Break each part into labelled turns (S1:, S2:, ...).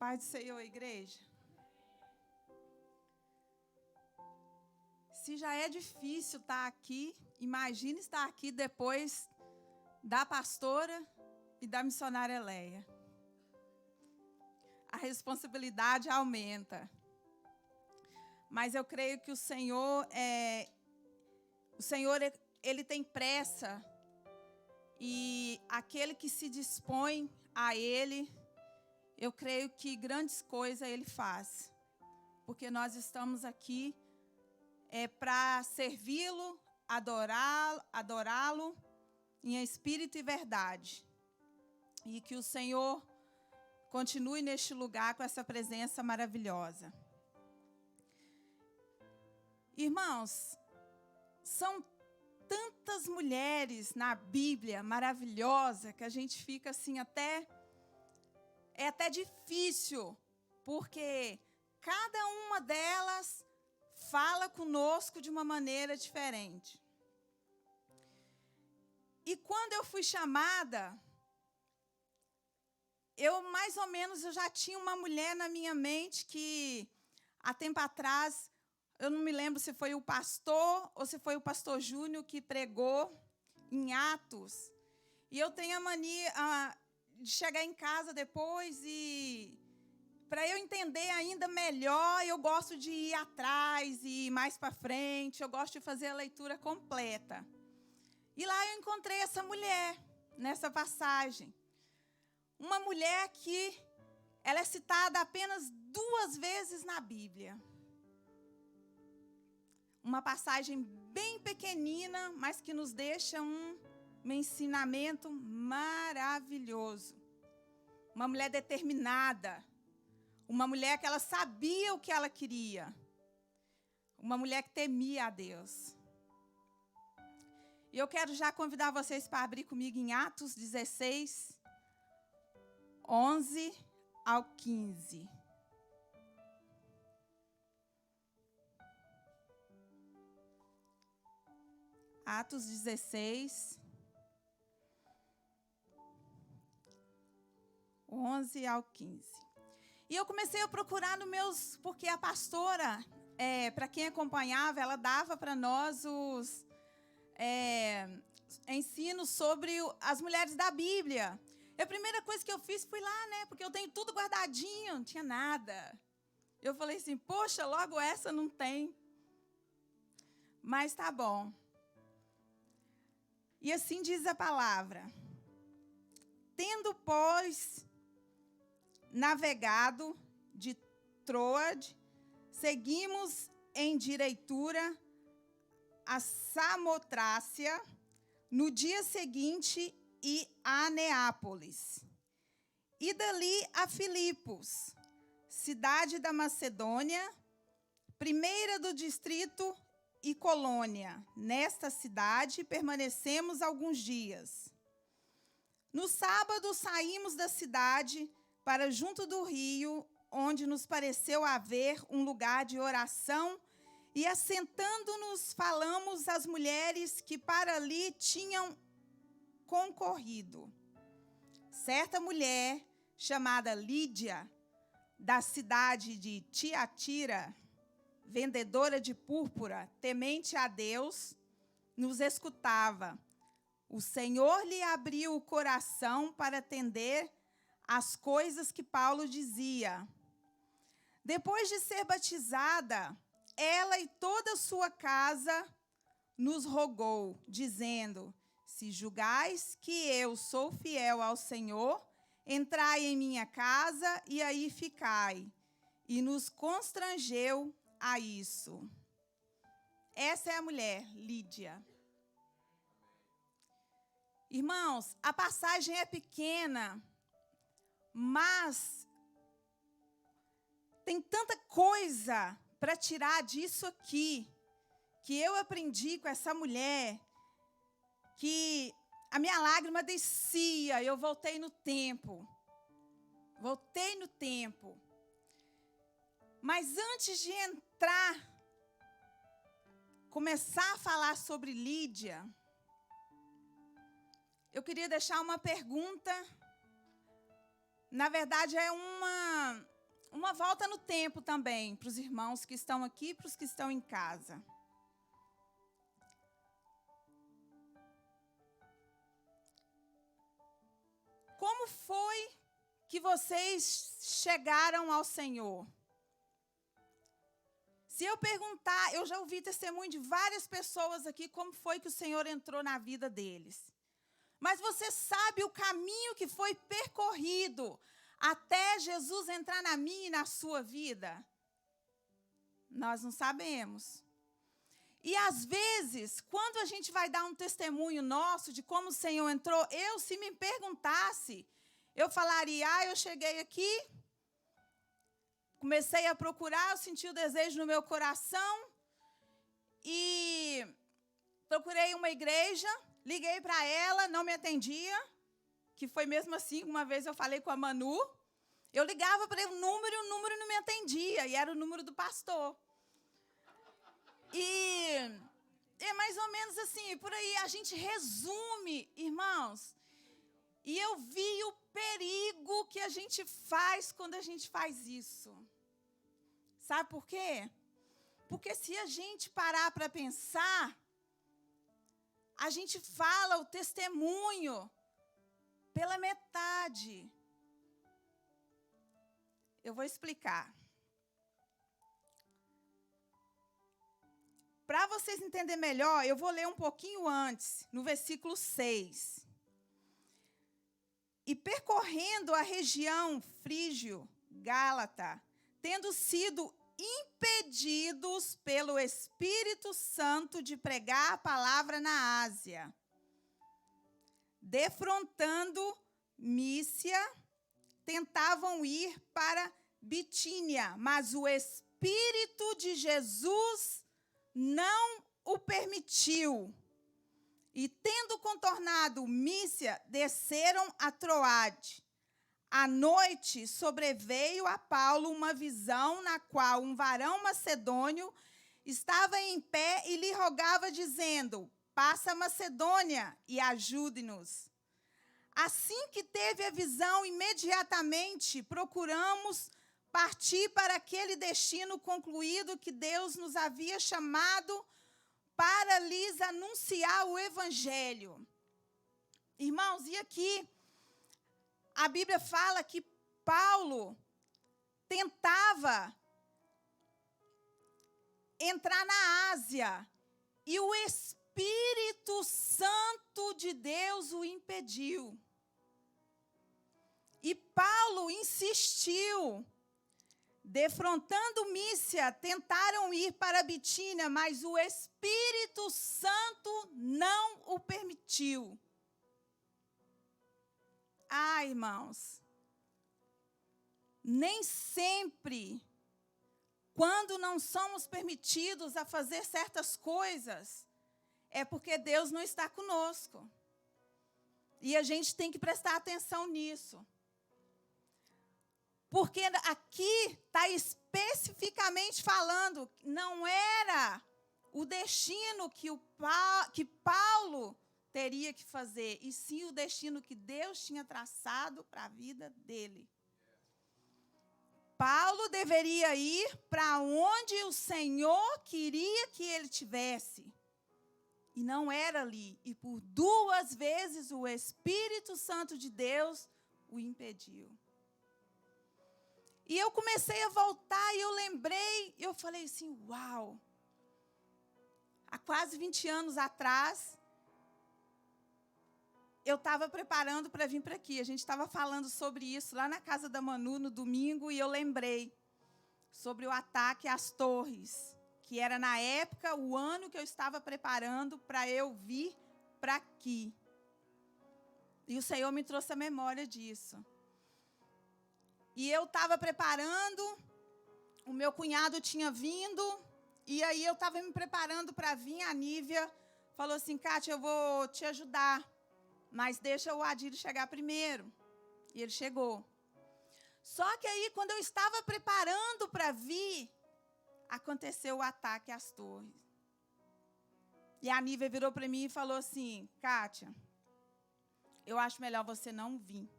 S1: Paz do Senhor, igreja. Se já é difícil estar aqui, imagine estar aqui depois da pastora e da missionária Leia. A responsabilidade aumenta. Mas eu creio que o Senhor ele tem pressa. E aquele que se dispõe a Ele, eu creio que grandes coisas Ele faz. Porque nós estamos aqui para servi-lo, adorá-lo em espírito e verdade. E que o Senhor continue neste lugar com essa presença maravilhosa. Irmãos, são tantas mulheres na Bíblia maravilhosa que a gente fica assim é até difícil, porque cada uma delas fala conosco de uma maneira diferente. E quando eu fui chamada, mais ou menos eu já tinha uma mulher na minha mente que há tempo atrás, eu não me lembro se foi o pastor ou se foi o pastor Júnior que pregou em Atos. E eu tenho a mania de chegar em casa depois e, para eu entender ainda melhor, eu gosto de ir atrás e ir mais para frente. Eu gosto de fazer a leitura completa. E lá eu encontrei essa mulher, nessa passagem. Uma mulher que ela é citada apenas 2 vezes na Bíblia. Uma passagem bem pequenina, mas que nos deixa um ensinamento maravilhoso. Uma mulher determinada. Uma mulher que ela sabia o que ela queria. Uma mulher que temia a Deus. E eu quero já convidar vocês para abrir comigo em Atos 16, 11 ao 15. Atos 16, 11 ao 15. E eu comecei a procurar nos meus... Porque a pastora, para quem acompanhava, ela dava para nós os ensinos sobre as mulheres da Bíblia. E a primeira coisa que eu fiz, fui lá, né? Porque eu tenho tudo guardadinho, não tinha nada. Eu falei assim, poxa, logo essa não tem. Mas tá bom. E assim diz a palavra. Tendo, pois, navegado de Troade, seguimos em direitura a Samotrácia, no dia seguinte e a Neápolis. E dali a Filipos, cidade da Macedônia, primeira do distrito e colônia. Nesta cidade permanecemos alguns dias. No sábado saímos da cidade para junto do rio, onde nos pareceu haver um lugar de oração, e assentando-nos falamos às mulheres que para ali tinham concorrido. Certa mulher, chamada Lídia, da cidade de Tiatira, vendedora de púrpura, temente a Deus, nos escutava. O Senhor lhe abriu o coração para atender às coisas que Paulo dizia. Depois de ser batizada, ela e toda a sua casa nos rogou, dizendo: se julgais que eu sou fiel ao Senhor, entrai em minha casa e aí ficai. E nos constrangeu a isso. Essa é a mulher, Lídia. Irmãos, a passagem é pequena, mas tem tanta coisa para tirar disso aqui, que eu aprendi com essa mulher, que a minha lágrima descia, eu voltei no tempo. Voltei no tempo. Mas antes de começar a falar sobre Lídia, eu queria deixar uma pergunta. Na verdade, é uma volta no tempo também, para os irmãos que estão aqui e para os que estão em casa. Como foi que vocês chegaram ao Senhor? Se eu perguntar, eu já ouvi testemunho de várias pessoas aqui, como foi que o Senhor entrou na vida deles. Mas você sabe o caminho que foi percorrido até Jesus entrar na minha e na sua vida? Nós não sabemos. E às vezes, quando a gente vai dar um testemunho nosso de como o Senhor entrou, se me perguntasse, eu falaria, eu cheguei aqui, comecei a procurar, eu senti o desejo no meu coração e procurei uma igreja, liguei para ela, não me atendia, que foi mesmo assim, uma vez eu falei com a Manu, eu ligava para o número e o número não me atendia, e era o número do pastor. E é mais ou menos assim, por aí a gente resume, irmãos, e eu vi o perigo que a gente faz quando a gente faz isso. Sabe por quê? Porque se a gente parar para pensar, a gente fala o testemunho pela metade. Eu vou explicar. Para vocês entenderem melhor, eu vou ler um pouquinho antes, no versículo 6. E percorrendo a região frígio-gálata, tendo sido impedidos pelo Espírito Santo de pregar a palavra na Ásia, defrontando Mísia, tentavam ir para Bitínia, mas o Espírito de Jesus não o permitiu. E, tendo contornado Mísia, desceram a Troade. À noite, sobreveio a Paulo uma visão na qual um varão macedônio estava em pé e lhe rogava, dizendo, passa a Macedônia e ajude-nos. Assim que teve a visão, imediatamente procuramos partir para aquele destino concluído que Deus nos havia chamado para lhes anunciar o Evangelho. Irmãos, e aqui a Bíblia fala que Paulo tentava entrar na Ásia e o Espírito Santo de Deus o impediu. E Paulo insistiu. Defrontando Mísia, tentaram ir para Bitínia, mas o Espírito Santo não o permitiu. Irmãos, nem sempre, quando não somos permitidos a fazer certas coisas, é porque Deus não está conosco. E a gente tem que prestar atenção nisso. Porque aqui está especificamente falando, não era o destino que Paulo teria que fazer, e sim o destino que Deus tinha traçado para a vida dele. Paulo deveria ir para onde o Senhor queria que ele tivesse. E não era ali. E por 2 vezes o Espírito Santo de Deus o impediu. E eu comecei a voltar e eu lembrei, eu falei assim, uau. Há quase 20 anos atrás, eu estava preparando para vir para aqui. A gente estava falando sobre isso lá na casa da Manu, no domingo, e eu lembrei sobre o ataque às torres, que era, na época, o ano que eu estava preparando para eu vir para aqui. E o Senhor me trouxe a memória disso. E eu estava preparando, o meu cunhado tinha vindo, e aí eu estava me preparando para vir, a Nívia falou assim, Kátia, eu vou te ajudar, mas deixa o Adílio chegar primeiro. E ele chegou. Só que aí, quando eu estava preparando para vir, aconteceu o ataque às torres. E a Nívia virou para mim e falou assim, Kátia, eu acho melhor você não vir,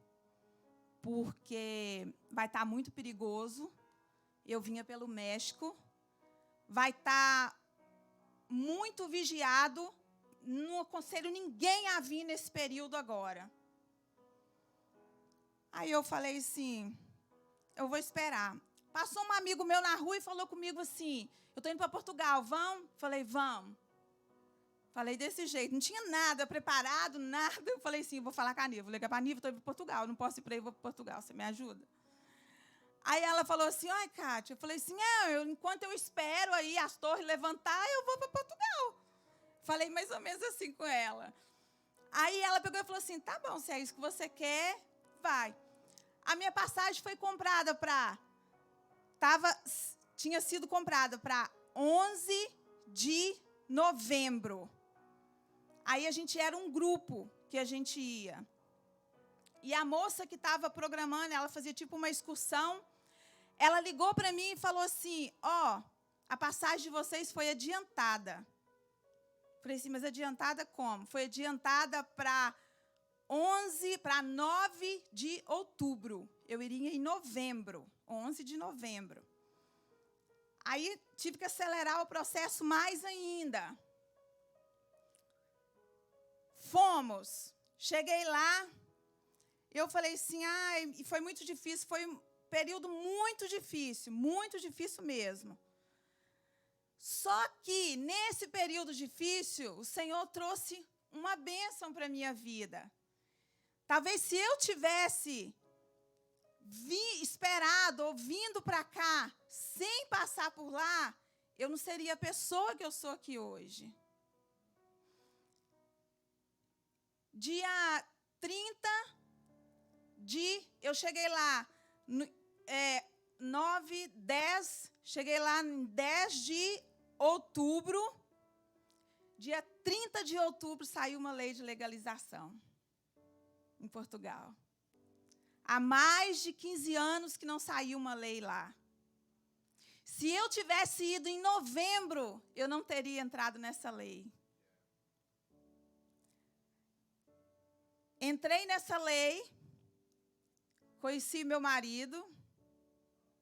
S1: porque vai estar muito perigoso eu vinha pelo México. Vai estar muito vigiado. Não aconselho ninguém a vir nesse período agora. Aí eu falei assim, eu vou esperar. Passou um amigo meu na rua e falou comigo assim, eu estou indo para Portugal, vamos? Falei, vamos. Falei desse jeito, não tinha nada preparado, nada. Eu falei assim, vou falar com a Niva, vou ligar para a Niva, estou indo para Portugal, não posso ir para aí, vou para Portugal, você me ajuda? Aí ela falou assim, oi, Kátia. Eu falei assim, enquanto eu espero aí as torres levantar, eu vou para Portugal. Falei mais ou menos assim com ela. Aí ela pegou e falou assim, tá bom, se é isso que você quer, vai. A minha passagem foi comprada tinha sido comprada para 11 de novembro. Aí a gente era um grupo que a gente ia. E a moça que estava programando, ela fazia tipo uma excursão. Ela ligou para mim e falou assim, a passagem de vocês foi adiantada. Falei assim, mas adiantada como? Foi adiantada para 9 de outubro. Eu iria em novembro, 11 de novembro. Aí tive que acelerar o processo mais ainda. Fomos. Cheguei lá. Eu falei assim, e foi muito difícil, foi um período muito difícil mesmo. Só que, nesse período difícil, o Senhor trouxe uma bênção para a minha vida. Talvez se eu tivesse esperado ou vindo para cá, sem passar por lá, eu não seria a pessoa que eu sou aqui hoje. Dia 30 eu cheguei lá, 9, 10, cheguei lá em 10 de outubro. Dia 30 de outubro saiu uma lei de legalização em Portugal. Há mais de 15 anos que não saiu uma lei lá. Se eu tivesse ido em novembro, eu não teria entrado nessa lei. Entrei nessa lei, conheci meu marido,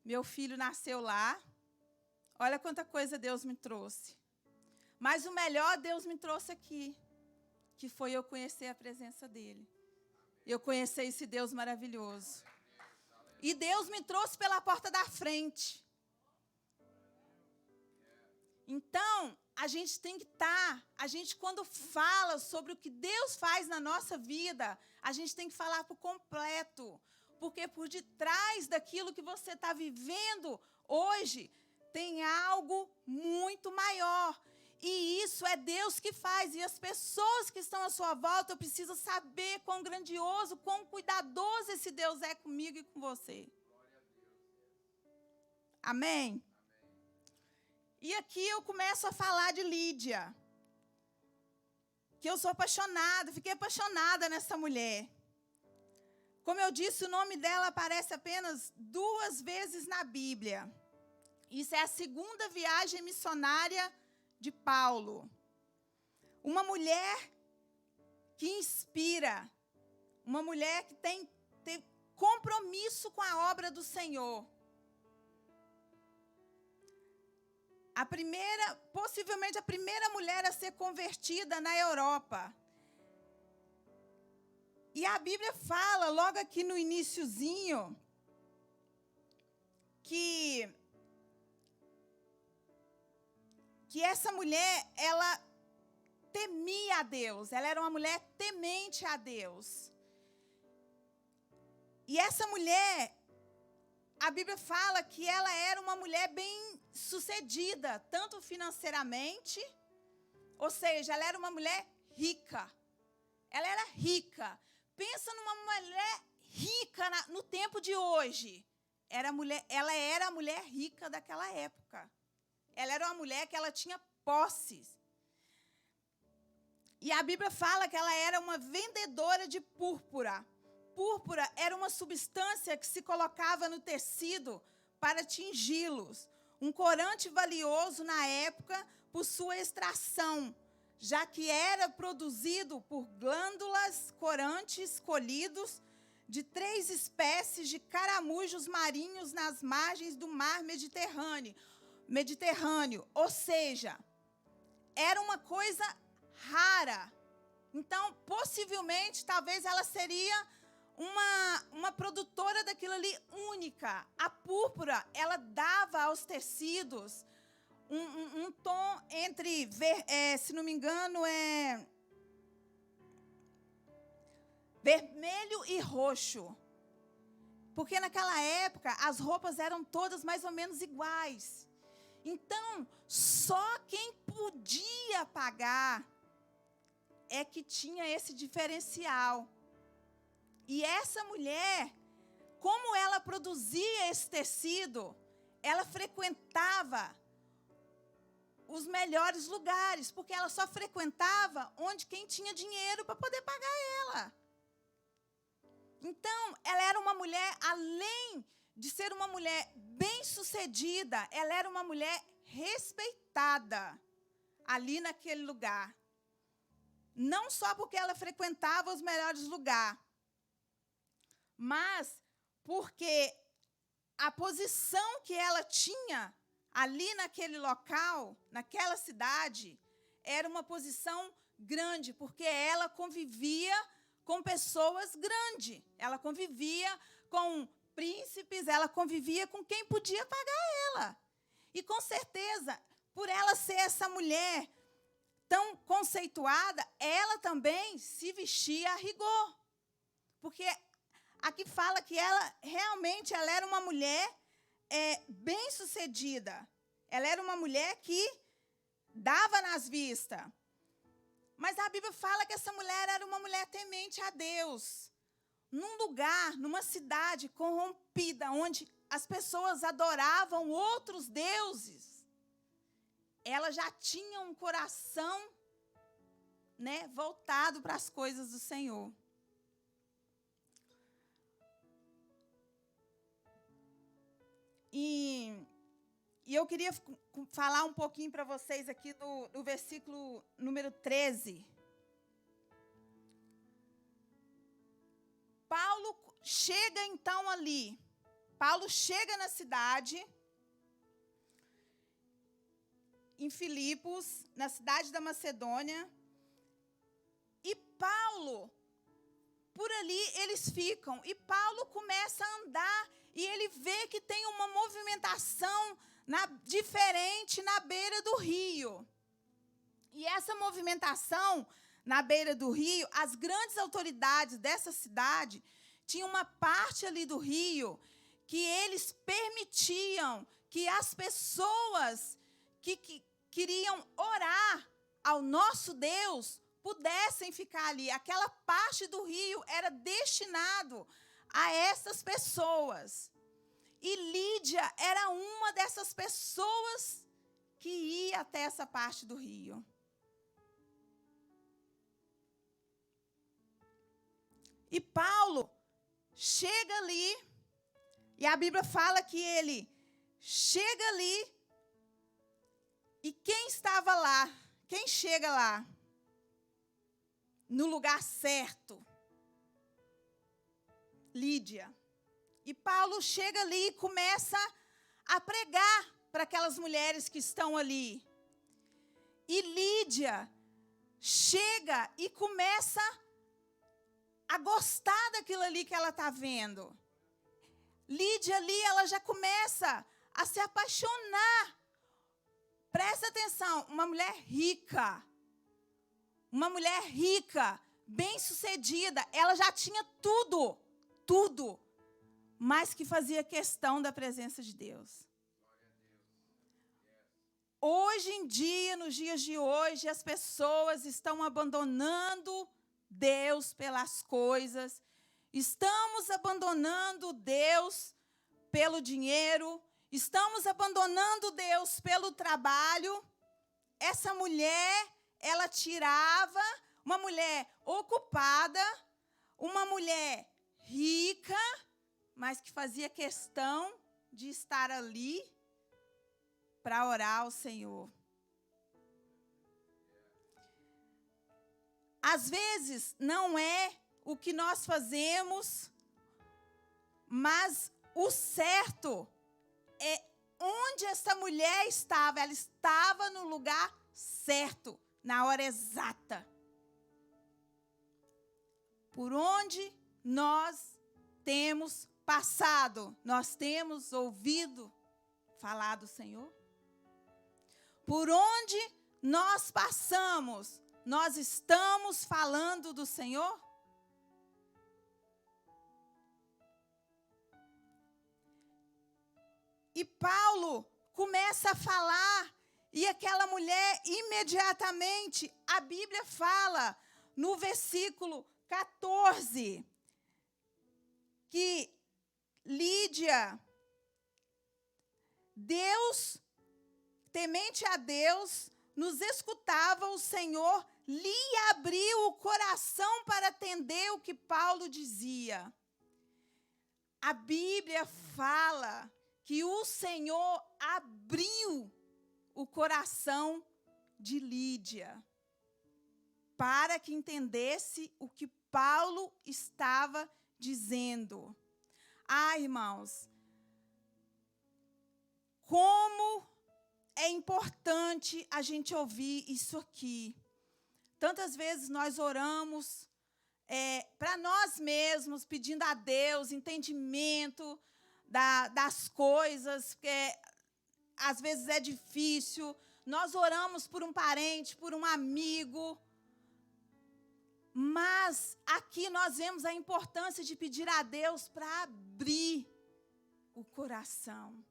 S1: meu filho nasceu lá. Olha quanta coisa Deus me trouxe. Mas o melhor Deus me trouxe aqui, que foi eu conhecer a presença dEle. Eu conheci esse Deus maravilhoso. E Deus me trouxe pela porta da frente. Então, a gente tem que a gente quando fala sobre o que Deus faz na nossa vida, a gente tem que falar por completo. Porque por detrás daquilo que você está vivendo hoje, tem algo muito maior. E isso é Deus que faz. E as pessoas que estão à sua volta precisam saber quão grandioso, quão cuidadoso esse Deus é comigo e com você. Amém? E aqui eu começo a falar de Lídia. Que eu sou apaixonada, fiquei apaixonada nessa mulher. Como eu disse, o nome dela aparece apenas 2 vezes na Bíblia. Isso é a segunda viagem missionária de Paulo. Uma mulher que inspira. Uma mulher que tem compromisso com a obra do Senhor. Possivelmente a primeira mulher a ser convertida na Europa. E a Bíblia fala, logo aqui no iniciozinho, que essa mulher, ela temia a Deus. Ela era uma mulher temente a Deus. E essa mulher, a Bíblia fala que ela era uma mulher bem sucedida, tanto financeiramente, ou seja, ela era uma mulher rica. Ela era rica. Pensa numa mulher rica no tempo de hoje. Ela era a mulher rica daquela época. Ela era uma mulher que ela tinha posses. E a Bíblia fala que ela era uma vendedora de púrpura. Púrpura era uma substância que se colocava no tecido para tingi-los. Um corante valioso na época por sua extração, já que era produzido por glândulas corantes colhidos de 3 espécies de caramujos marinhos nas margens do mar Mediterrâneo. Ou seja, era uma coisa rara. Então, possivelmente, talvez ela seria uma produtora daquilo ali única. A púrpura, ela dava aos tecidos um tom entre, se não me engano, vermelho e roxo. Porque naquela época as roupas eram todas mais ou menos iguais. Então, só quem podia pagar é que tinha esse diferencial. E essa mulher, como ela produzia esse tecido, ela frequentava os melhores lugares, porque ela só frequentava onde quem tinha dinheiro para poder pagar ela. Então, ela era uma mulher, além de ser uma mulher bem-sucedida, ela era uma mulher respeitada ali naquele lugar. Não só porque ela frequentava os melhores lugares, mas porque a posição que ela tinha ali naquele local, naquela cidade, era uma posição grande, porque ela convivia com pessoas grandes. Ela convivia com príncipes, ela convivia com quem podia pagar ela. E, com certeza, por ela ser essa mulher tão conceituada, ela também se vestia a rigor. Porque aqui fala que ela realmente era uma mulher bem-sucedida. Ela era uma mulher que dava nas vistas. Mas a Bíblia fala que essa mulher era uma mulher temente a Deus. Num lugar, numa cidade corrompida, onde as pessoas adoravam outros deuses, ela já tinha um coração, voltado para as coisas do Senhor. E eu queria falar um pouquinho para vocês aqui do versículo número 13. Paulo chega então ali. Paulo chega na cidade, em Filipos, na cidade da Macedônia. E Paulo, por ali eles ficam. E Paulo começa a andar e ele vê que tem uma movimentação diferente na beira do rio. E essa movimentação na beira do rio, as grandes autoridades dessa cidade tinham uma parte ali do rio que eles permitiam que as pessoas que queriam orar ao nosso Deus pudessem ficar ali. Aquela parte do rio era destinado a essas pessoas. E Lídia era uma dessas pessoas que ia até essa parte do rio. E Paulo chega ali, e a Bíblia fala que ele chega ali, e quem estava lá? Quem chega lá? No lugar certo? Lídia. E Paulo chega ali e começa a pregar para aquelas mulheres que estão ali. E Lídia chega e começa a gostar daquilo ali que ela está vendo. Lídia ali, ela já começa a se apaixonar. Presta atenção, uma mulher rica, bem-sucedida, ela já tinha tudo, mas que fazia questão da presença de Deus. Hoje em dia, nos dias de hoje, as pessoas estão abandonando Deus pelas coisas, estamos abandonando Deus pelo dinheiro, estamos abandonando Deus pelo trabalho. Essa mulher, ela tirava, uma mulher ocupada, uma mulher rica, mas que fazia questão de estar ali para orar ao Senhor. Às vezes, não é o que nós fazemos Mas o certo é onde essa mulher estava. Ela estava no lugar certo, na hora exata. Por onde nós temos passado, nós temos ouvido falar do Senhor? Por onde nós passamos, nós estamos falando do Senhor? E Paulo começa a falar, e aquela mulher, imediatamente, a Bíblia fala, no versículo 14, que Lídia, Deus, temente a Deus, nos escutava, o Senhor lhe abriu o coração para atender o que Paulo dizia. A Bíblia fala que o Senhor abriu o coração de Lídia para que entendesse o que Paulo estava dizendo. Ah, irmãos, como é importante a gente ouvir isso aqui. Tantas vezes nós oramos para nós mesmos, pedindo a Deus entendimento das coisas, porque às vezes é difícil. Nós oramos por um parente, por um amigo. Mas aqui nós vemos a importância de pedir a Deus para abrir o coração.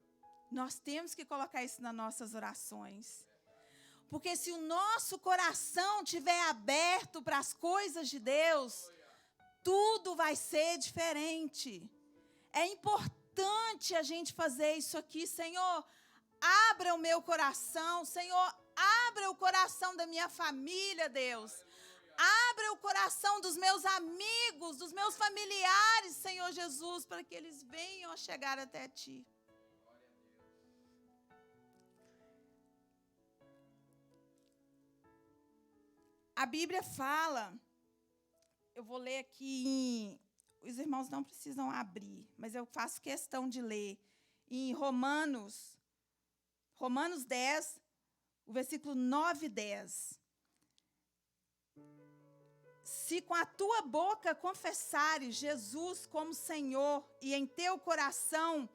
S1: Nós temos que colocar isso nas nossas orações. Porque se o nosso coração estiver aberto para as coisas de Deus, tudo vai ser diferente. É importante a gente fazer isso aqui. Senhor, abra o meu coração. Senhor, abra o coração da minha família, Deus. Abra o coração dos meus amigos, dos meus familiares, Senhor Jesus, para que eles venham a chegar até Ti. A Bíblia fala, eu vou ler aqui, os irmãos não precisam abrir, mas eu faço questão de ler, em Romanos 10, o versículo 9 e 10. Se com a tua boca confessares Jesus como Senhor e em teu coração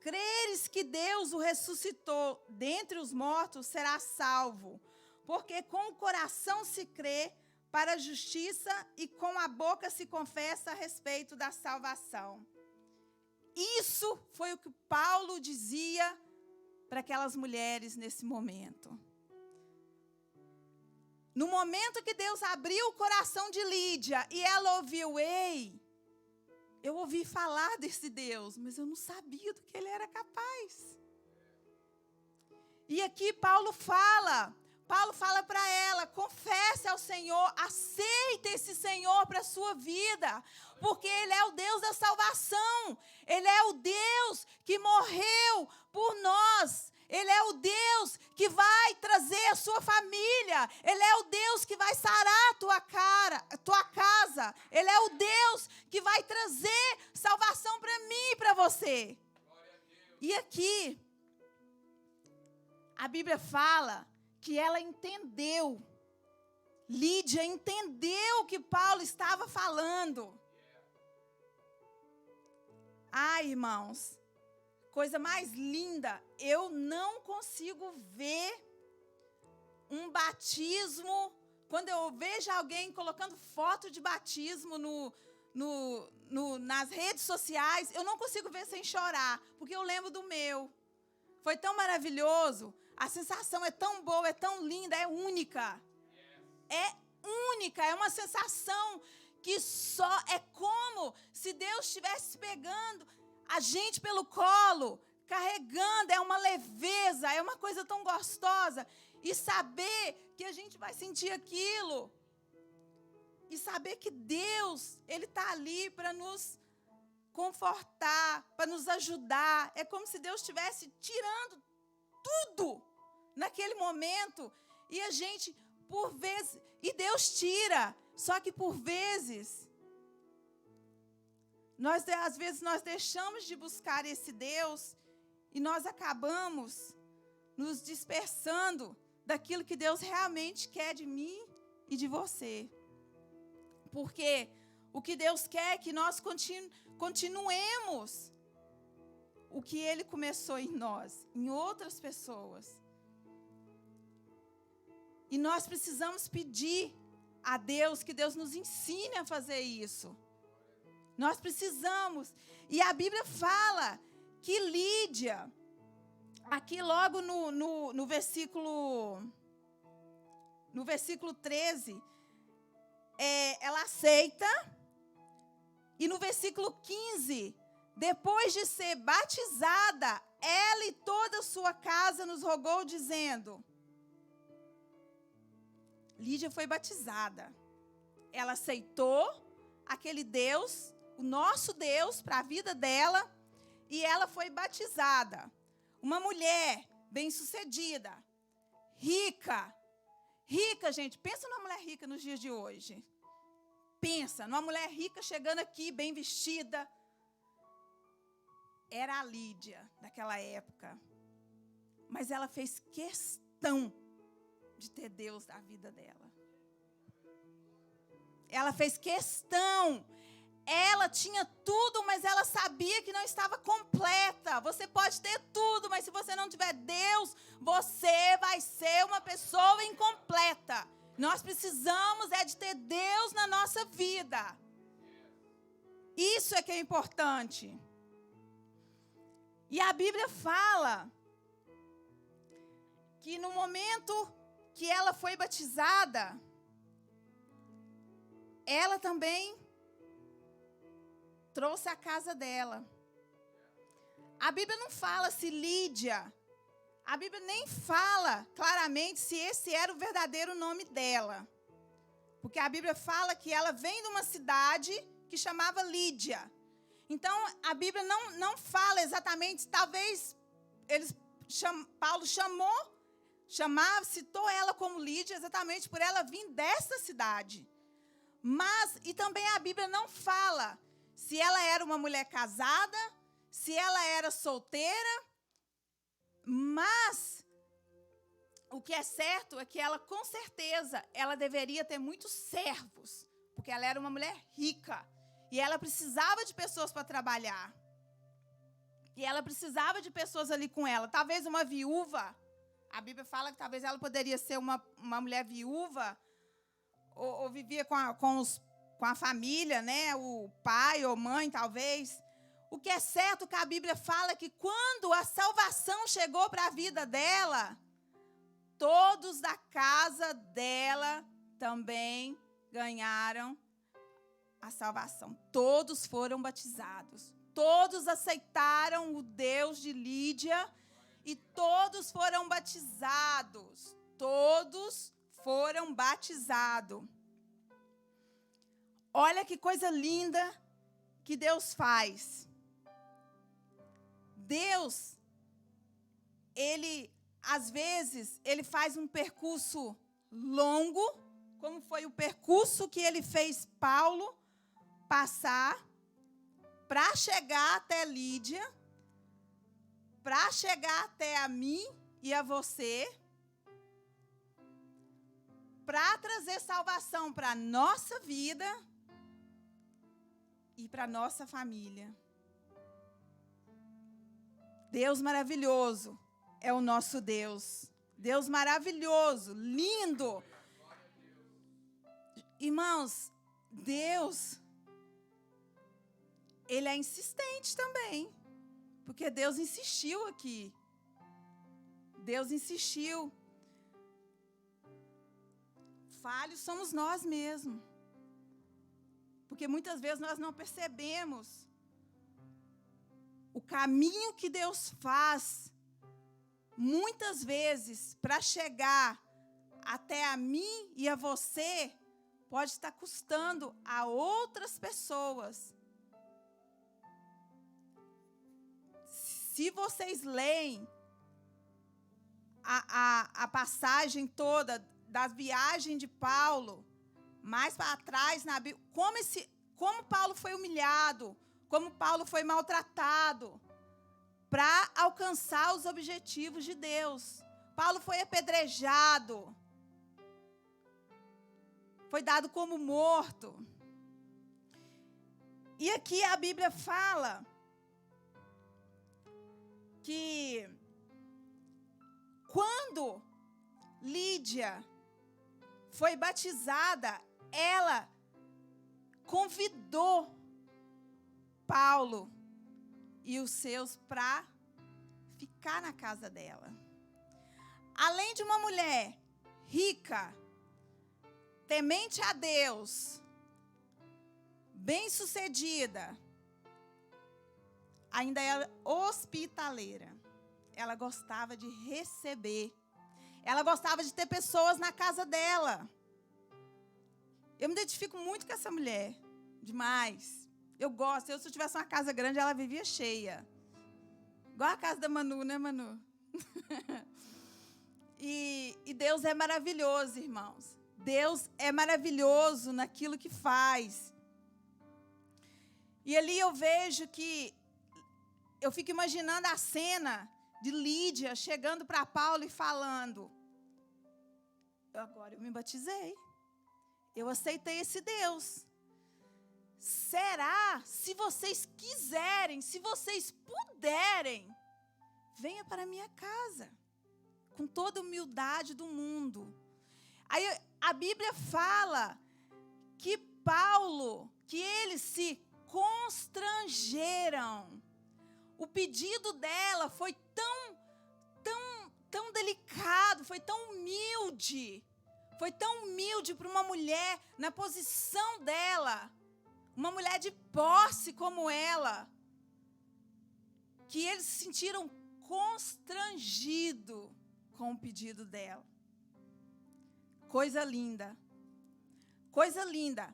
S1: creres que Deus o ressuscitou dentre os mortos, serás salvo. Porque com o coração se crê para a justiça e com a boca se confessa a respeito da salvação. Isso foi o que Paulo dizia para aquelas mulheres nesse momento. No momento que Deus abriu o coração de Lídia e ela ouviu, ei, eu ouvi falar desse Deus, mas eu não sabia do que ele era capaz. E aqui Paulo fala para ela, confesse ao Senhor, aceita esse Senhor para a sua vida, porque Ele é o Deus da salvação, Ele é o Deus que morreu por nós, Ele é o Deus que vai trazer a sua família, Ele é o Deus que vai sarar a tua casa, Ele é o Deus que vai trazer salvação para mim e para você. E aqui, a Bíblia fala que ela entendeu, Lídia entendeu o que Paulo estava falando. Ai, irmãos, coisa mais linda, eu não consigo ver um batismo, quando eu vejo alguém colocando foto de batismo nas redes sociais, eu não consigo ver sem chorar, porque eu lembro do meu. Foi tão maravilhoso, a sensação é tão boa, é tão linda, é única. É única, é uma sensação que só é como se Deus estivesse pegando a gente pelo colo, carregando, é uma leveza, é uma coisa tão gostosa. E saber que a gente vai sentir aquilo. E saber que Deus, Ele está ali para nos confortar, para nos ajudar. É como se Deus estivesse tirando tudo naquele momento. E a gente, por vezes, e Deus tira, só que por vezes, Às vezes nós deixamos de buscar esse Deus e nós acabamos nos dispersando daquilo que Deus realmente quer de mim e de você. Porque o que Deus quer é que nós continuemos o que Ele começou em nós, em outras pessoas. E nós precisamos pedir a Deus que Deus nos ensine a fazer isso. Nós precisamos. E a Bíblia fala que Lídia, aqui logo no versículo 13, ela aceita. E no versículo 15, depois de ser batizada, ela e toda a sua casa nos rogou, dizendo... Lídia foi batizada. Ela aceitou aquele Deus, o nosso Deus, para a vida dela, e ela foi batizada. Uma mulher bem-sucedida, rica. Rica, gente, pensa numa mulher rica nos dias de hoje. Pensa numa mulher rica chegando aqui, bem vestida. Era a Lídia daquela época. Mas ela fez questão de ter Deus na vida dela. Ela fez questão. Ela tinha tudo, mas ela sabia que não estava completa. Você pode ter tudo, mas se você não tiver Deus, você vai ser uma pessoa incompleta. Nós precisamos de ter Deus na nossa vida. Isso é que é importante. E a Bíblia fala que no momento que ela foi batizada, ela também trouxe a casa dela. A Bíblia não fala se Lídia, a Bíblia nem fala claramente se esse era o verdadeiro nome dela. Porque a Bíblia fala que ela vem de uma cidade que chamava Lídia. Então, a Bíblia não fala exatamente, talvez Paulo citou ela como Lídia exatamente por ela vir dessa cidade. E também a Bíblia não fala se ela era uma mulher casada, se ela era solteira, mas o que é certo é que ela, com certeza, ela deveria ter muitos servos, porque ela era uma mulher rica, e ela precisava de pessoas para trabalhar. E ela precisava de pessoas ali com ela. Talvez uma viúva, a Bíblia fala que talvez ela poderia ser uma mulher viúva, ou vivia com a família, né? O pai ou mãe, talvez. O que é certo que a Bíblia fala que quando a salvação chegou para a vida dela, todos da casa dela também ganharam a salvação. Todos foram batizados. Todos aceitaram o Deus de Lídia e todos foram batizados. Todos foram batizados. Olha que coisa linda que Deus faz. Deus, às vezes, ele faz um percurso longo, como foi o percurso que ele fez Paulo passar para chegar até Lídia, para chegar até a mim e a você, para trazer salvação para a nossa vida e para a nossa família. Deus maravilhoso é o nosso Deus. Deus maravilhoso, lindo. Irmãos, Deus, Ele é insistente também. Porque Deus insistiu aqui. Deus insistiu. Falhos somos nós mesmos. Porque muitas vezes nós não percebemos o caminho que Deus faz, muitas vezes, para chegar até a mim e a você, pode estar custando a outras pessoas. Se vocês leem a passagem toda da viagem de Paulo, mais para trás na Bíblia, como Paulo foi humilhado, como Paulo foi maltratado para alcançar os objetivos de Deus. Paulo foi apedrejado, foi dado como morto. E aqui a Bíblia fala que quando Lídia foi batizada, ela convidou Paulo e os seus para ficar na casa dela. Além de uma mulher rica, temente a Deus, bem-sucedida, ainda era hospitaleira. Ela gostava de receber. Ela gostava de ter pessoas na casa dela. Eu me identifico muito com essa mulher. Demais. Eu gosto. Se eu tivesse uma casa grande, ela vivia cheia. Igual a casa da Manu, né, Manu? E Deus é maravilhoso, irmãos. Deus é maravilhoso naquilo que faz. E ali eu vejo que... Eu fico imaginando a cena de Lídia chegando para Paulo e falando: agora eu me batizei. Eu aceitei esse Deus. Será? Se vocês quiserem, se vocês puderem, venha para a minha casa, com toda a humildade do mundo. Aí a Bíblia fala que Paulo, que eles se constrangeram. O pedido dela foi tão delicado, foi tão humilde. Foi tão humilde para uma mulher na posição dela, uma mulher de posse como ela, que eles se sentiram constrangidos com o pedido dela. Coisa linda. Coisa linda.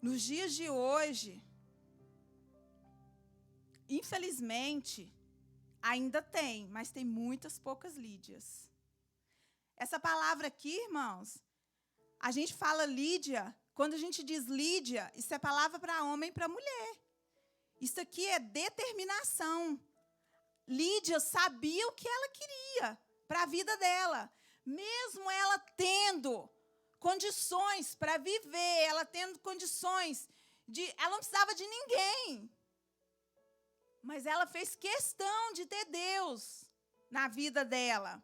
S1: Nos dias de hoje, infelizmente, ainda tem, mas tem muitas poucas Lídias. Essa palavra aqui, irmãos, a gente fala Lídia, quando a gente diz Lídia, isso é palavra para homem e para mulher. Isso aqui é determinação. Lídia sabia o que ela queria para a vida dela. Mesmo ela tendo condições para viver, ela tendo condições de... Ela não precisava de ninguém. Mas ela fez questão de ter Deus na vida dela.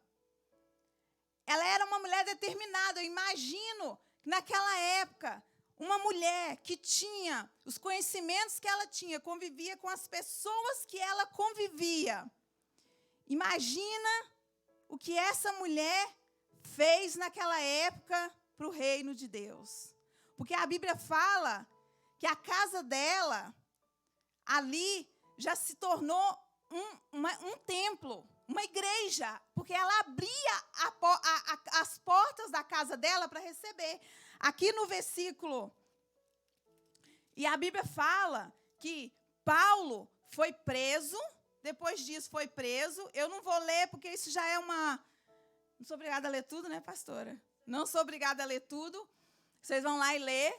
S1: Ela era uma mulher determinada. Eu imagino que naquela época, uma mulher que tinha os conhecimentos que ela tinha, convivia com as pessoas que ela convivia. Imagina o que essa mulher fez naquela época para o reino de Deus. Porque a Bíblia fala que a casa dela, ali, já se tornou um templo, uma igreja, porque ela abria as portas da casa dela para receber. Aqui no versículo, e a Bíblia fala que Paulo foi preso, depois disso foi preso. Eu não vou ler, porque isso já é uma... Não sou obrigada a ler tudo, né, pastora? Não sou obrigada a ler tudo. Vocês vão lá e ler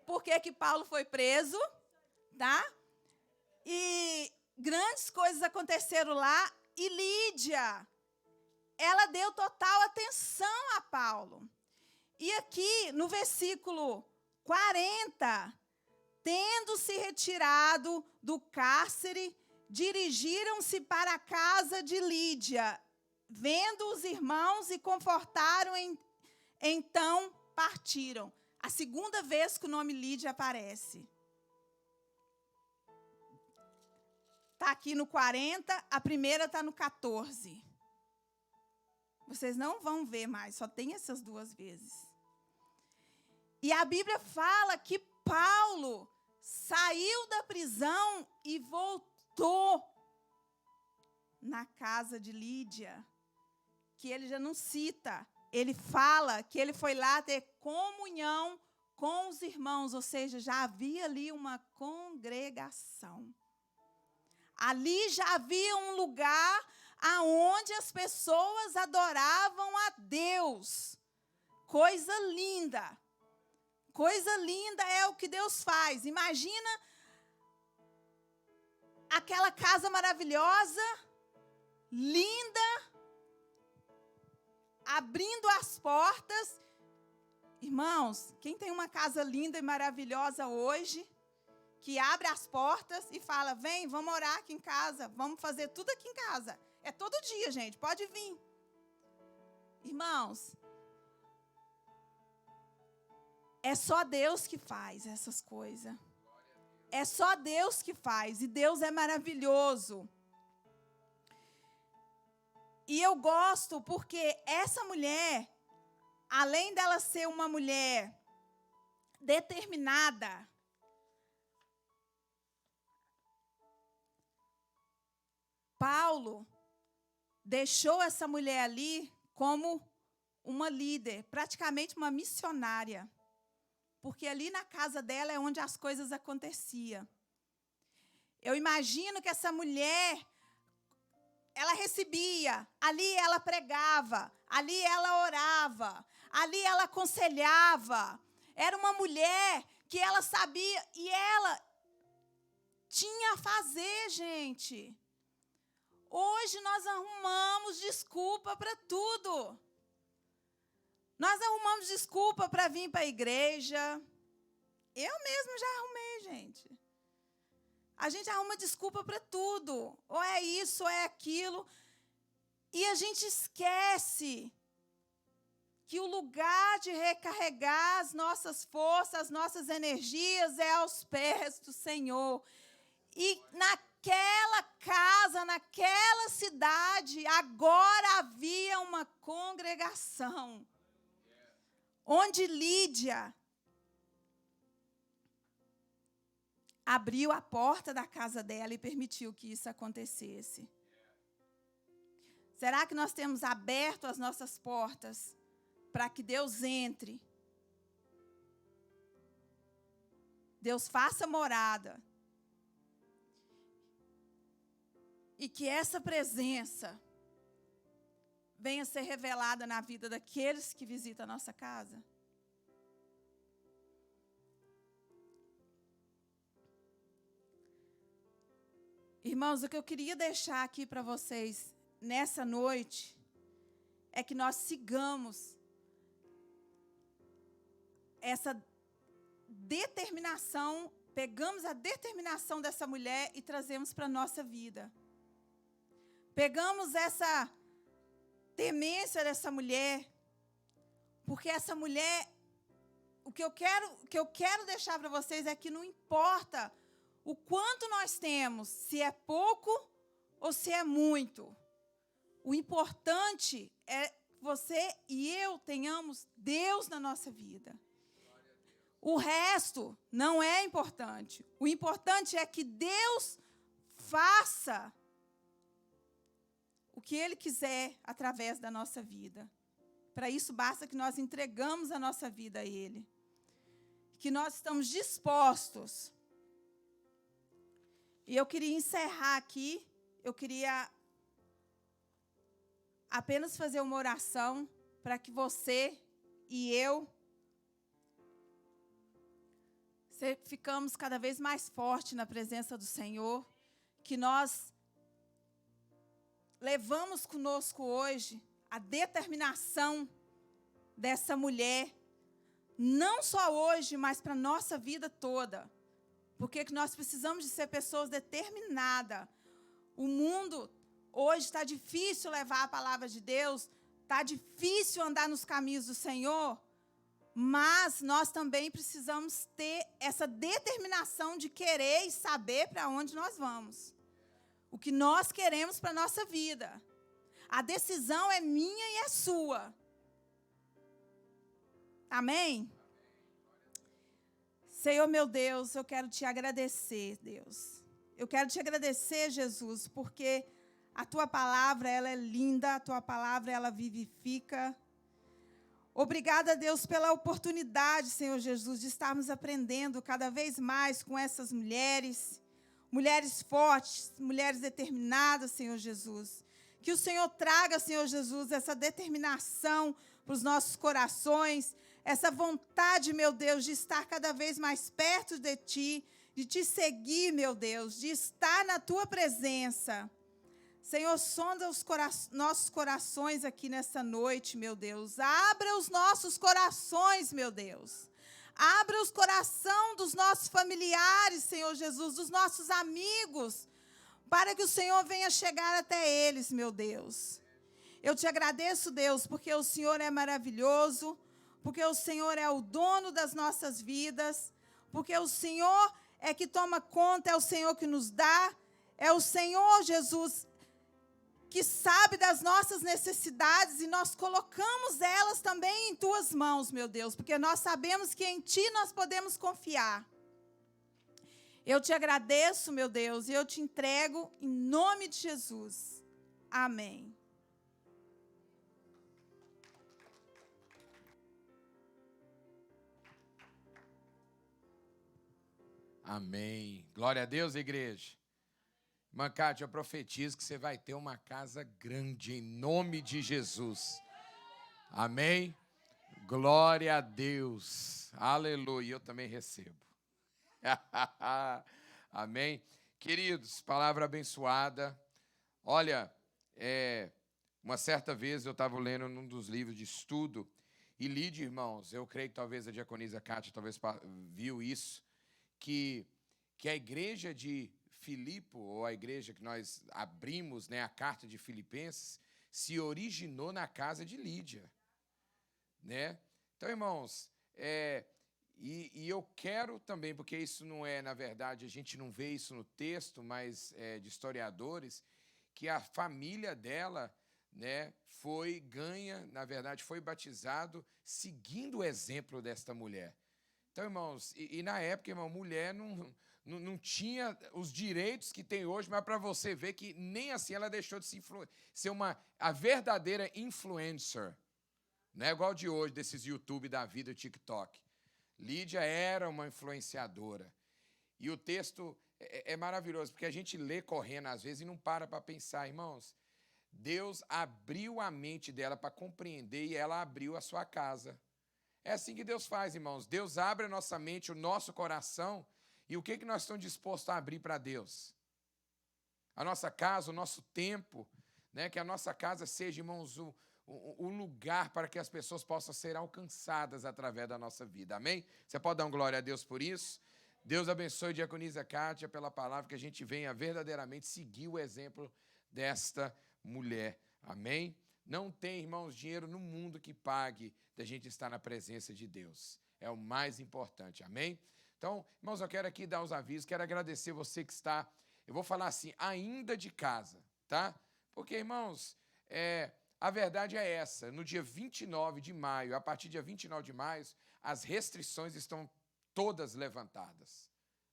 S1: por que Paulo foi preso, tá? E grandes coisas aconteceram lá. E Lídia, ela deu total atenção a Paulo. E aqui, no versículo 40, tendo-se retirado do cárcere, dirigiram-se para a casa de Lídia, vendo os irmãos e confortaram, então partiram. A segunda vez que o nome Lídia aparece. Está aqui no 40, a primeira está no 14. Vocês não vão ver mais, só tem essas duas vezes. E a Bíblia fala que Paulo saiu da prisão e voltou na casa de Lídia, que ele já não cita. Ele fala que ele foi lá ter comunhão com os irmãos, ou seja, já havia ali uma congregação. Ali já havia um lugar aonde as pessoas adoravam a Deus. Coisa linda. Coisa linda é o que Deus faz. Imagina aquela casa maravilhosa, linda, abrindo as portas. Irmãos, quem tem uma casa linda e maravilhosa hoje, que abre as portas e fala, vem, vamos orar aqui em casa, vamos fazer tudo aqui em casa. É todo dia, gente, pode vir. Irmãos, é só Deus que faz essas coisas. É só Deus que faz, e Deus é maravilhoso. E eu gosto porque essa mulher, além dela ser uma mulher determinada, Paulo deixou essa mulher ali como uma líder, praticamente uma missionária. Porque ali na casa dela é onde as coisas aconteciam. Eu imagino que essa mulher, ela recebia, ali ela pregava, ali ela orava, ali ela aconselhava. Era uma mulher que ela sabia e ela tinha a fazer, gente. Hoje nós arrumamos desculpa para tudo. Nós arrumamos desculpa para vir para a igreja. Eu mesmo já arrumei, gente. A gente arruma desculpa para tudo. Ou é isso, ou é aquilo. E a gente esquece que o lugar de recarregar as nossas forças, as nossas energias é aos pés do Senhor. E naquela casa, naquela cidade, agora havia uma congregação. Onde Lídia abriu a porta da casa dela e permitiu que isso acontecesse. Será que nós temos aberto as nossas portas para que Deus entre? Deus faça morada. E que essa presença venha ser revelada na vida daqueles que visitam a nossa casa. Irmãos, o que eu queria deixar aqui para vocês nessa noite é que nós sigamos essa determinação, pegamos a determinação dessa mulher e trazemos para a nossa vida. Pegamos essa temência dessa mulher, porque essa mulher, o que eu quero deixar para vocês é que não importa o quanto nós temos, se é pouco ou se é muito. O importante é você e eu tenhamos Deus na nossa vida. O resto não é importante. O importante é que Deus faça o que Ele quiser através da nossa vida. Para isso, basta que nós entregamos a nossa vida a Ele. Que nós estamos dispostos. E eu queria encerrar aqui, eu queria apenas fazer uma oração para que você e eu ficamos cada vez mais fortes na presença do Senhor, que nós levamos conosco hoje a determinação dessa mulher, não só hoje, mas para a nossa vida toda. Porque nós precisamos de ser pessoas determinadas. O mundo hoje está difícil levar a palavra de Deus, está difícil andar nos caminhos do Senhor, mas nós também precisamos ter essa determinação de querer e saber para onde nós vamos. O que nós queremos para a nossa vida. A decisão é minha e é sua. Amém? Senhor, meu Deus, eu quero te agradecer, Deus. Eu quero te agradecer, Jesus, porque a tua palavra, ela é linda, a tua palavra, ela vivifica. Obrigada, Deus, pela oportunidade, Senhor Jesus, de estarmos aprendendo cada vez mais com essas mulheres. Mulheres fortes, mulheres determinadas, Senhor Jesus. Que o Senhor traga, Senhor Jesus, essa determinação para os nossos corações, essa vontade, meu Deus, de estar cada vez mais perto de Ti, de Te seguir, meu Deus, de estar na Tua presença. Senhor, sonda os nossos corações aqui nessa noite, meu Deus. Abra os nossos corações, meu Deus. Abra os corações dos nossos familiares, Senhor Jesus, dos nossos amigos, para que o Senhor venha chegar até eles, meu Deus. Eu te agradeço, Deus, porque o Senhor é maravilhoso, porque o Senhor é o dono das nossas vidas, porque o Senhor é que toma conta, é o Senhor que nos dá, é o Senhor, Jesus, que sabe das nossas necessidades e nós colocamos elas também em Tuas mãos, meu Deus, porque nós sabemos que em Ti nós podemos confiar. Eu te agradeço, meu Deus, e eu te entrego em nome de Jesus. Amém.
S2: Amém. Glória a Deus, igreja. Irmã Cátia, eu profetizo que você vai ter uma casa grande em nome de Jesus. Amém. Glória a Deus. Aleluia. Eu também recebo. Amém. Queridos, palavra abençoada. Olha, uma certa vez eu estava lendo num dos livros de estudo e li, de irmãos, eu creio que talvez a diaconisa Cátia talvez viu isso, que a igreja de Filipe, ou a igreja que nós abrimos, né, a carta de Filipenses, se originou na casa de Lídia, né? Então, irmãos, e eu quero também, porque isso não é, na verdade, a gente não vê isso no texto, mas de historiadores, que a família dela, né, foi ganha, na verdade, foi batizado seguindo o exemplo desta mulher. Então, irmãos, e na época, irmão, mulher não tinha os direitos que tem hoje, mas para você ver que nem assim ela deixou de ser a verdadeira influencer. Não é igual de hoje, desses YouTube da vida, TikTok. Lídia era uma influenciadora. E o texto é maravilhoso, porque a gente lê correndo às vezes e não para pensar, irmãos. Deus abriu a mente dela para compreender e ela abriu a sua casa. É assim que Deus faz, irmãos. Deus abre a nossa mente, o nosso coração. E o que nós estamos dispostos a abrir para Deus? A nossa casa, o nosso tempo, né? Que a nossa casa seja, irmãos, o lugar para que as pessoas possam ser alcançadas através da nossa vida. Amém? Você pode dar um glória a Deus por isso? Deus abençoe a diaconisa Cátia pela palavra, que a gente venha verdadeiramente seguir o exemplo desta mulher. Amém? Não tem, irmãos, dinheiro no mundo que pague da gente estar na presença de Deus. É o mais importante, amém? Então, irmãos, eu quero aqui dar os avisos, quero agradecer você que está, eu vou falar assim, ainda de casa, tá? Porque, irmãos, a verdade é essa, no dia 29 de maio, a partir do dia 29 de maio, as restrições estão todas levantadas.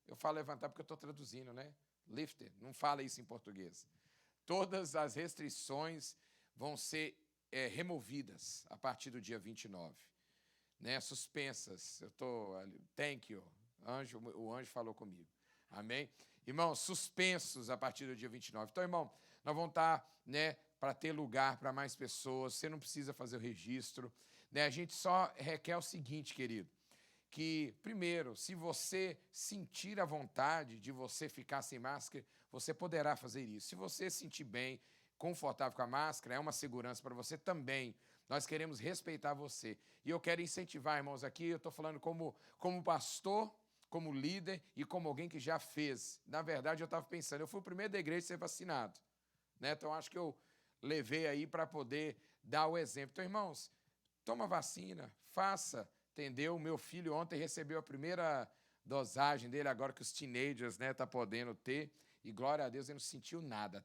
S2: Eu falo levantar porque eu estou traduzindo, né? Lifted, não fala isso em português. Todas as restrições vão ser removidas a partir do dia 29, né? Suspensas. Eu estou, thank you, o anjo falou comigo, amém? Irmão, suspensos a partir do dia 29. Então, irmão, nós vamos estar, né, para ter lugar para mais pessoas, você não precisa fazer o registro, né? A gente só requer o seguinte, querido, que, primeiro, se você sentir a vontade de você ficar sem máscara, você poderá fazer isso. Se você sentir bem, confortável com a máscara, é uma segurança para você também. Nós queremos respeitar você. E eu quero incentivar, irmãos, aqui, eu estou falando como pastor, como líder e como alguém que já fez. Na verdade, eu estava pensando, eu fui o primeiro da igreja a ser vacinado, né? Então, acho que eu levei aí para poder dar o exemplo. Então, irmãos, toma vacina, faça, entendeu? Meu filho ontem recebeu a primeira dosagem dele, agora que os teenagers, né, tá podendo ter, e glória a Deus, ele não sentiu nada.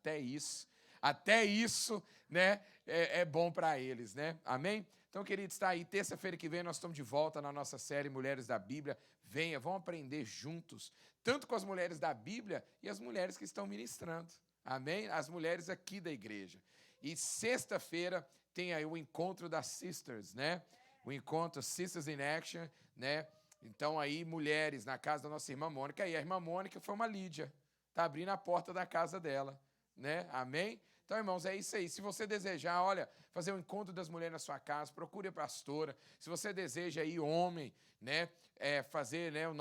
S2: Até isso, né, é bom para eles, né? Amém? Então, querido, está aí, terça-feira que vem nós estamos de volta na nossa série Mulheres da Bíblia. Venha, vamos aprender juntos, tanto com as mulheres da Bíblia e as mulheres que estão ministrando. Amém? As mulheres aqui da igreja. E sexta-feira tem aí o encontro das Sisters, né? O encontro Sisters in Action, né? Então aí, mulheres na casa da nossa irmã Mônica. E a irmã Mônica foi uma Lídia. Está abrindo a porta da casa dela, né? Amém? Então, irmãos, é isso aí. Se você desejar, olha, fazer um encontro das mulheres na sua casa, procure a pastora. Se você deseja aí, homem, né, fazer, né, os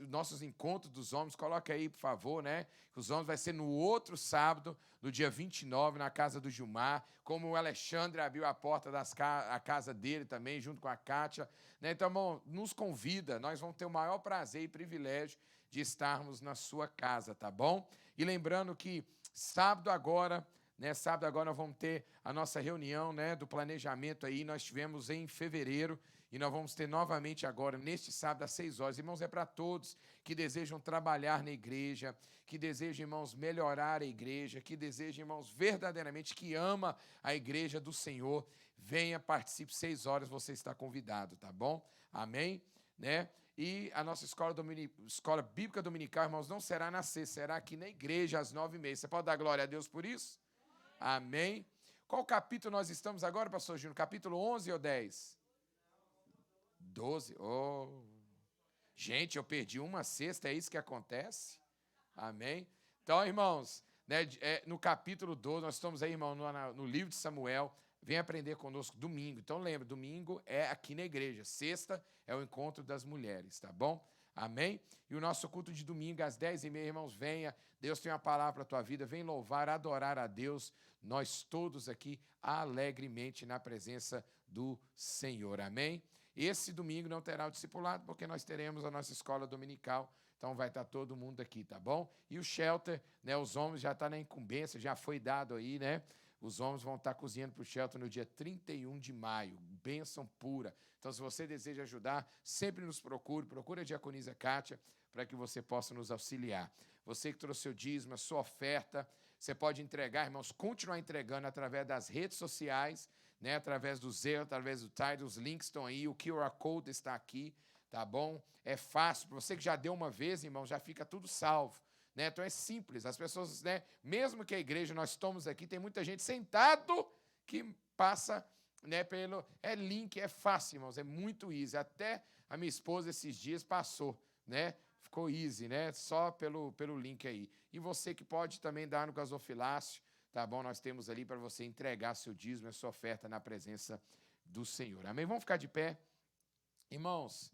S2: nossos encontros dos homens, coloca aí, por favor, né? Os homens vai ser no outro sábado, no dia 29, na casa do Gilmar, como o Alexandre abriu a porta a casa dele também, junto com a Kátia. Né? Então, irmão, nos convida, nós vamos ter o maior prazer e privilégio de estarmos na sua casa, tá bom? E lembrando que sábado agora nós vamos ter a nossa reunião, né, do planejamento aí, nós tivemos em fevereiro, e nós vamos ter novamente agora, neste sábado, às 6 horas. Irmãos, é para todos que desejam trabalhar na igreja, que desejam, irmãos, melhorar a igreja, que desejam, irmãos, verdadeiramente, que ama a igreja do Senhor. Venha, participe, 6 horas, você está convidado, tá bom? Amém? Né? E a nossa escola bíblica dominical, irmãos, não será na sexta, será aqui na igreja às 9h30. Você pode dar glória a Deus por isso? Amém? Qual capítulo nós estamos agora, pastor Júnior? Capítulo 11 ou 10? 12. Oh. Gente, eu perdi uma sexta, é isso que acontece? Amém? Então, irmãos, né, no capítulo 12, nós estamos aí, irmão, no livro de Samuel. Vem aprender conosco domingo. Então, lembra, domingo é aqui na igreja. Sexta é o encontro das mulheres, tá bom? Amém? E o nosso culto de domingo, às 10h30, irmãos, venha. Deus tem uma palavra para a tua vida. Vem louvar, adorar a Deus. Nós todos aqui, alegremente, na presença do Senhor. Amém? Esse domingo não terá o discipulado, porque nós teremos a nossa escola dominical. Então, vai estar todo mundo aqui, tá bom? E o shelter, né, os homens já estão na incumbência, já foi dado aí, né? Os homens vão estar cozinhando para o shelter no dia 31 de maio. Bênção pura. Então, se você deseja ajudar, sempre nos procure a diaconisa Kátia, para que você possa nos auxiliar. Você que trouxe seu dízimo, a sua oferta, você pode entregar, irmãos, continuar entregando através das redes sociais, né, através do Zelle, através do Tide, os links estão aí, o QR Code está aqui, tá bom? É fácil, para você que já deu uma vez, irmão, já fica tudo salvo. Né? Então é simples, as pessoas, né, mesmo que a igreja, nós estamos aqui, tem muita gente sentado que passa, né, pelo... É link, é fácil, irmãos, é muito easy. Até a minha esposa esses dias passou, né? Ficou easy, né? Só pelo link aí. E você que pode também dar no gasofilácio, tá bom? Nós temos ali para você entregar seu dízimo, a sua oferta na presença do Senhor. Amém? Vamos ficar de pé. Irmãos,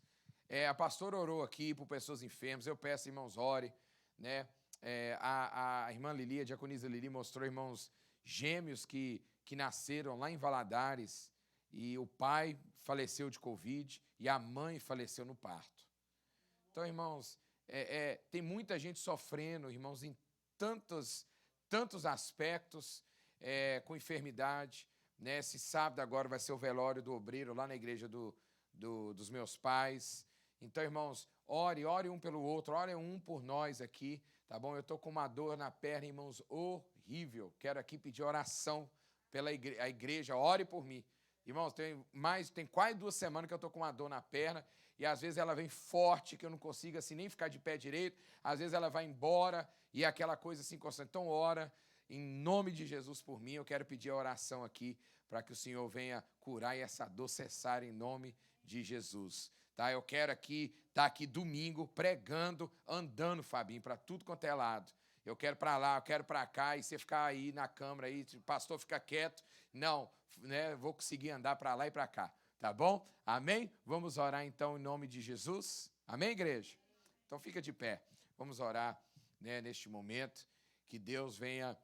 S2: a pastora orou aqui por pessoas enfermas. Eu peço, irmãos, ore, né? A irmã Lili, a diaconisa Lili, mostrou, irmãos, gêmeos que nasceram lá em Valadares, e o pai faleceu de Covid e a mãe faleceu no parto. Então, irmãos, tem muita gente sofrendo, irmãos, em tantos aspectos, com enfermidade. Né? Esse sábado agora vai ser o velório do obreiro lá na igreja dos meus pais. Então, irmãos, ore um pelo outro, ore um por nós aqui, tá bom? Eu estou com uma dor na perna, irmãos, horrível. Quero aqui pedir oração pela igreja, ore por mim. Irmãos, tem quase 2 semanas que eu estou com uma dor na perna, e às vezes ela vem forte, que eu não consigo assim nem ficar de pé direito, às vezes ela vai embora, e é aquela coisa assim constante. Então, ora, em nome de Jesus por mim, eu quero pedir a oração aqui, para que o Senhor venha curar e essa dor cessar em nome de Jesus. Tá? Eu quero estar aqui domingo pregando, andando, Fabinho, para tudo quanto é lado. Eu quero para lá, eu quero para cá, e você ficar aí na câmara, aí, o pastor fica quieto. Não, né, vou conseguir andar para lá e para cá, tá bom? Amém? Vamos orar então em nome de Jesus. Amém, igreja? Então fica de pé. Vamos orar, né, neste momento, que Deus venha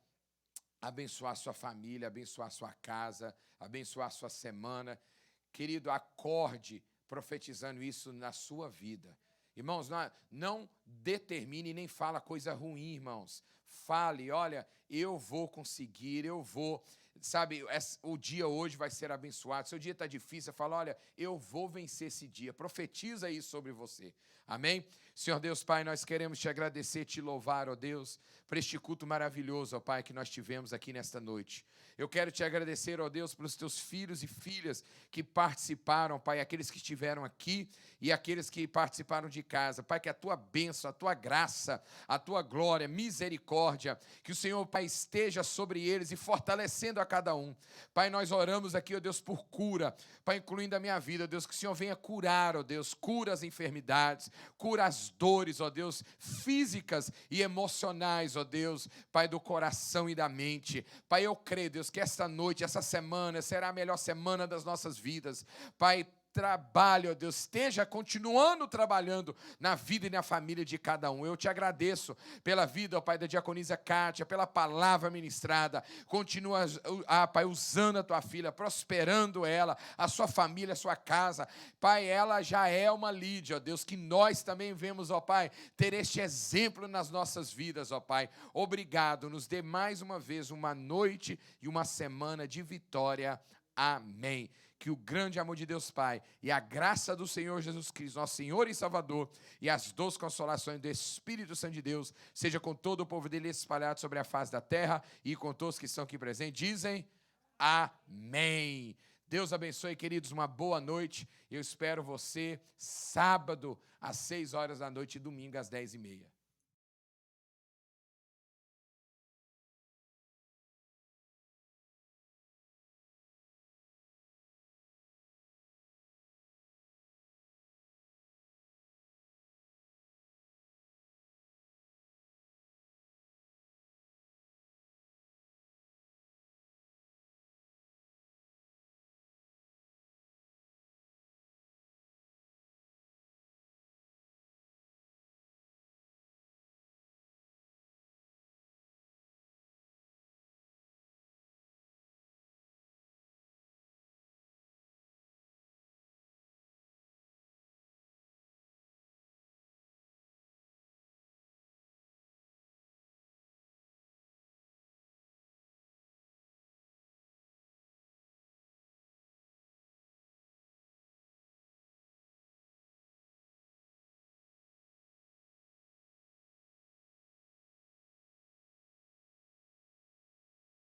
S2: abençoar a sua família, abençoar a sua casa, abençoar a sua semana. Querido, acorde profetizando isso na sua vida. Irmãos, não determine nem fala coisa ruim, irmãos. Fale, olha, eu vou conseguir, eu vou... Sabe, o dia hoje vai ser abençoado. Se o dia está difícil, fala, olha, eu vou vencer esse dia. Profetiza isso sobre você. Amém? Senhor Deus, Pai, nós queremos te agradecer, te louvar, ó Deus, por este culto maravilhoso, ó Pai, que nós tivemos aqui nesta noite. Eu quero te agradecer, ó Deus, pelos teus filhos e filhas que participaram, Pai, aqueles que estiveram aqui e aqueles que participaram de casa. Pai, que a tua bênção, a tua graça, a tua glória, misericórdia, que o Senhor, Pai, esteja sobre eles e fortalecendo a cada um. Pai, nós oramos aqui, ó Deus, por cura, Pai, incluindo a minha vida, ó Deus, que o Senhor venha curar, ó Deus, cura as enfermidades, cura as das dores, ó Deus, físicas e emocionais, ó Deus, Pai, do coração e da mente. Pai, eu creio, Deus, que esta noite, essa semana, será a melhor semana das nossas vidas. Pai, trabalho, ó Deus, esteja continuando trabalhando na vida e na família de cada um. Eu te agradeço pela vida, ó Pai, da diaconisa Kátia, pela palavra ministrada. Continua, Pai, usando a tua filha, prosperando ela, a sua família, a sua casa. Pai, ela já é uma Lídia, ó Deus, que nós também vemos, ó Pai, ter este exemplo nas nossas vidas, ó Pai. Obrigado, nos dê mais uma vez uma noite e uma semana de vitória. Amém. Que o grande amor de Deus Pai e a graça do Senhor Jesus Cristo, nosso Senhor e Salvador, e as doces consolações do Espírito Santo de Deus, seja com todo o povo dele espalhado sobre a face da terra e com todos que estão aqui presentes. Dizem amém. Deus abençoe, queridos, uma boa noite. Eu espero você sábado às 6 horas da noite e domingo às 10h30.